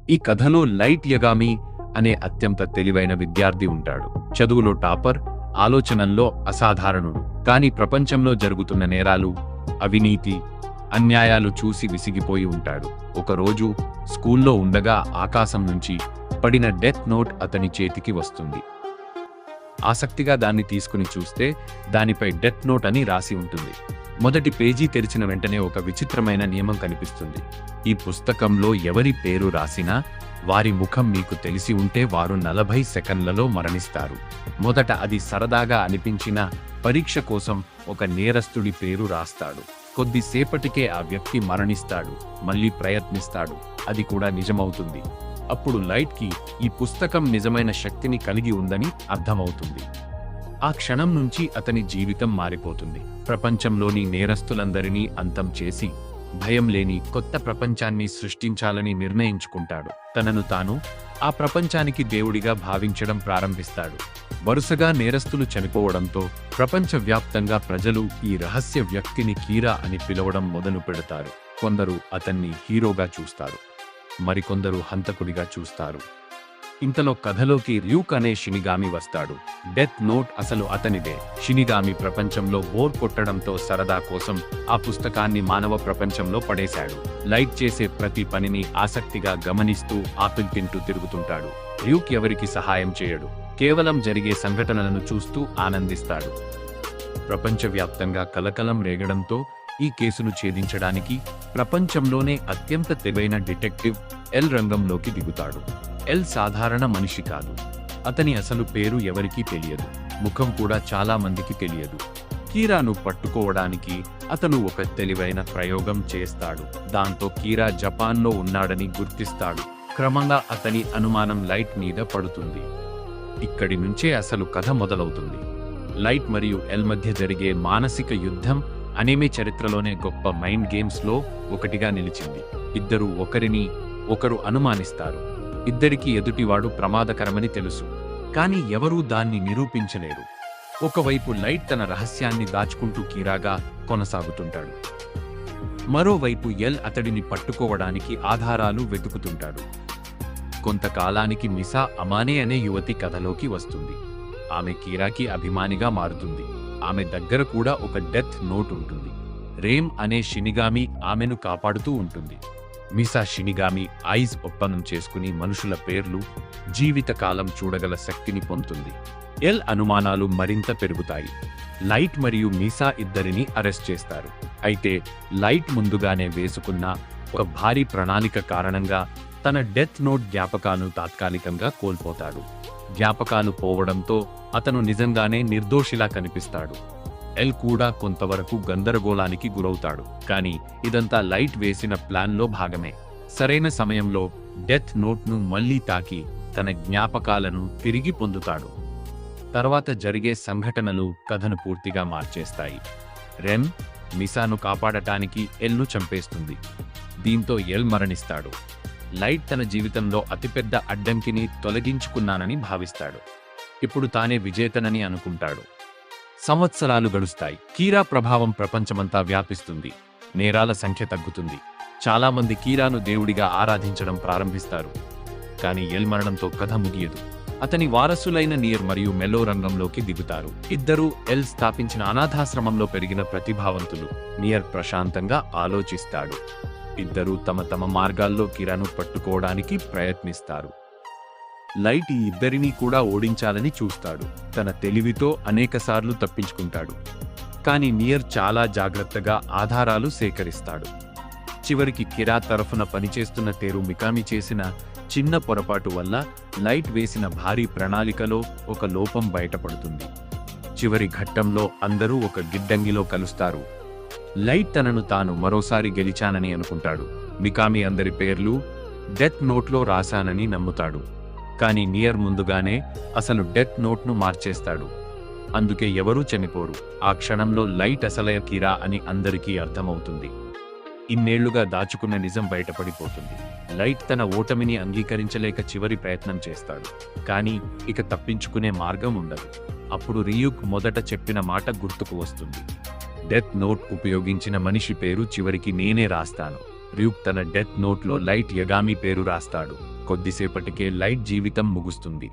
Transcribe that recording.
ఈ కథలో లైట్ యగామి అనే అత్యంత తెలివైన విద్యార్థి ఉంటాడు. చదువులో టాపర్, ఆలోచనల్లో అసాధారణుడు. కానీ ప్రపంచంలో జరుగుతున్న నేరాలు, అవినీతి, అన్యాయాలు చూసి విసిగిపోయి ఉంటాడు. ఒకరోజు స్కూల్లో ఉండగా ఆకాశం నుంచి పడిన డెత్ నోట్ అతని చేతికి వస్తుంది. ఆసక్తిగా దాన్ని తీసుకుని చూస్తే దానిపై డెత్ నోట్ అని రాసి ఉంటుంది. మొదటి పేజీ తెరిచిన వెంటనే ఒక విచిత్రమైన నియమం కనిపిస్తుంది. ఈ పుస్తకంలో ఎవరి పేరు రాసినా వారి ముఖం మీకు తెలిసి ఉంటే వారు 40 సెకన్లలో మరణిస్తారు. మొదట అది సరదాగా అనిపించిన పరీక్ష కోసం ఒక నేరస్తుడి పేరు రాస్తాడు. కొద్దిసేపటికే ఆ వ్యక్తి మరణిస్తాడు. మళ్ళీ ప్రయత్నిస్తాడు. అది కూడా నిజమవుతుంది. అప్పుడు లైట్కి ఈ పుస్తకం నిజమైన శక్తిని కలిగి ఉందని అర్థమవుతుంది. ఆ క్షణం నుంచి అతని జీవితం మారిపోతుంది. ప్రపంచంలోని నేరస్తులందరినీ అంతం చేసి భయం లేని కొత్త ప్రపంచాన్ని సృష్టించాలని నిర్ణయించుకుంటాడు. తనను తాను ఆ ప్రపంచానికి దేవుడిగా భావించడం ప్రారంభిస్తాడు. వరుసగా నేరస్తులు చనిపోవడంతో ప్రపంచవ్యాప్తంగా ప్రజలు ఈ రహస్య వ్యక్తిని కీరా అని పిలవడం మొదలు పెడతారు. కొందరు అతన్ని హీరోగా చూస్తారు, మరికొందరు హంతకుడిగా చూస్తారు. ఇంతలో కథలోకి ర్యూక్ అనే షినిగామి వస్తాడు. డెత్ నోట్ అసలు అతనిదే. షినిగామి ప్రపంచంలో బోర్ కొట్టడంతో సరదా కోసం ఆ పుస్తకాన్ని మానవ ప్రపంచంలో పడేశాడు. లైట్ చేసే ప్రతి పనిని ఆసక్తిగా గమనిస్తూ ఆపిల్ తింటూ తిరుగుతుంటాడు. ర్యూక్ ఎవరికి సహాయం చేయడు, కేవలం జరిగే సంఘటనలను చూస్తూ ఆనందిస్తాడు. ప్రపంచవ్యాప్తంగా కలకలం రేగడంతో ఈ కేసును ఛేదించడానికి ప్రపంచంలోనే అత్యంత తెలివైన డిటెక్టివ్ ఎల్ రంగంలోకి దిగుతాడు. ఎల్ సాధారణ మనిషి కాదు. అతని అసలు పేరు ఎవరికీ తెలియదు. ముఖం కూడా చాలా మందికి తెలియదు. కీరాను పట్టుకోవడానికి అతను ఒక తెలివైన ప్రయోగం చేస్తాడు. దాంతో కీరా జపాన్లో ఉన్నాడని గుర్తిస్తాడు. క్రమంగా అతని అనుమానం లైట్ మీద పడుతుంది. ఇక్కడి నుంచే అసలు కథ మొదలవుతుంది. లైట్ మరియు ఎల్ మధ్య జరిగే మానసిక యుద్ధం అనేమే చరిత్రలోనే గొప్ప మైండ్ గేమ్స్ లో ఒకటిగా నిలిచింది. ఇద్దరు ఒకరిని ఒకరు అనుమానిస్తారు. ఇద్దరికీ ఎదుటివాడు ప్రమాదకరమని తెలుసు, కానీ ఎవరూ దాన్ని నిరూపించలేరు. ఒకవైపు లైట్ తన రహస్యాన్ని దాచుకుంటూ కీరాగా కొనసాగుతుంటాడు. మరోవైపు ఎల్ అతడిని పట్టుకోవడానికి ఆధారాలు వెతుకుతుంటాడు. కొంతకాలానికి మిసా అమానే అనే యువతి కథలోకి వస్తుంది. ఆమె కీరాకి అభిమానిగా మారుతుంది. ఆమె దగ్గర కూడా ఒక డెత్ నోట్ ఉంటుంది. రేమ్ అనే షినిగామి ఆమెను కాపాడుతూ ఉంటుంది. మిసా షినిగామి ఐజ్ ఒప్పందం చేసుకుని మనుషుల పేర్లు, జీవితకాలం చూడగల శక్తిని పొందుతుంది. ఎల్ అనుమానాలు మరింత పెరుగుతాయి. లైట్ మరియు మిసా ఇద్దరిని అరెస్ట్ చేస్తారు. అయితే లైట్ ముందుగానే వేసుకున్న ఒక భారీ ప్రణాళిక కారణంగా తన డెత్ నోట్ జ్ఞాపకాలను తాత్కాలికంగా కోల్పోతాడు. జ్ఞాపకాలు పోవడంతో అతను నిజంగానే నిర్దోషిలా కనిపిస్తాడు. ఎల్ కూడా కొంతవరకు గందరగోళానికి గురవుతాడు. కానీ ఇదంతా లైట్ వేసిన ప్లాన్లో భాగమే. సరైన సమయంలో డెత్ నోట్ను మళ్లీ తాకి తన జ్ఞాపకాలను తిరిగి పొందుతాడు. తర్వాత జరిగే సంఘటనలు కథను పూర్తిగా మార్చేస్తాయి. రెమ్ మిసాను కాపాడటానికి ఎల్ను చంపేస్తుంది. దీంతో ఎల్ మరణిస్తాడు. లైట్ తన జీవితంలో అతిపెద్ద అడ్డంకిని తొలగించుకున్నానని భావిస్తాడు. ఇప్పుడు తానే విజేతనని అనుకుంటాడు. సంవత్సరాలు గడుస్తాయి. కీరా ప్రభావం ప్రపంచమంతా వ్యాపిస్తుంది. నేరాల సంఖ్య తగ్గుతుంది. చాలామంది కీరాను దేవుడిగా ఆరాధించడం ప్రారంభిస్తారు. కానీ ఎల్ మరణంతో కథ ముగియదు. అతని వారసులైన నియర్ మరియు మెల్లో రంగంలోకి దిగుతారు. ఇద్దరూ ఎల్ స్థాపించిన అనాథాశ్రమంలో పెరిగిన ప్రతిభావంతులు. నియర్ ప్రశాంతంగా ఆలోచిస్తాడు. ఇద్దరూ తమ తమ మార్గాల్లో కీరాను పట్టుకోవడానికి ప్రయత్నిస్తారు. లైట్ ఈ ఇద్దరినీ కూడా ఓడించాలని చూస్తాడు. తన తెలివితో అనేకసార్లు తప్పించుకుంటాడు. కానీ నియర్ చాలా జాగ్రత్తగా ఆధారాలు సేకరిస్తాడు. చివరికి కిరా తరఫున పనిచేస్తున్న తేరు మికామి చేసిన చిన్న పొరపాటు వల్ల లైట్ వేసిన భారీ ప్రణాళికలో ఒక లోపం బయటపడుతుంది. చివరి ఘట్టంలో అందరూ ఒక గిడ్డంగిలో కలుస్తారు. లైట్ తనను తాను మరోసారి గెలిచానని అనుకుంటాడు. మికామి అందరి పేర్లు డెత్ నోట్లో రాశానని నమ్ముతాడు. కానీ నియర్ ముందుగానే అసలు డెత్ నోట్ను మార్చేస్తాడు. అందుకే ఎవరూ చనిపోరు. ఆ క్షణంలో లైట్ అసలే కీరా అని అందరికీ అర్థమవుతుంది. ఇన్నేళ్లుగా దాచుకున్న నిజం బయటపడిపోతుంది. లైట్ తన ఓటమిని అంగీకరించలేక చివరి ప్రయత్నం చేస్తాడు. కానీ ఇక తప్పించుకునే మార్గం ఉండదు. అప్పుడు రియూక్ మొదట చెప్పిన మాట గుర్తుకు వస్తుంది. డెత్ నోట్ ఉపయోగించిన మనిషి పేరు చివరికి నేనే రాస్తాను. ర్యూక్ తన డెత్ నోట్లో లైట్ యగామి పేరు రాస్తాడు. కొద్దిసేపటికే లైట్ జీవితం ముగుస్తుంది.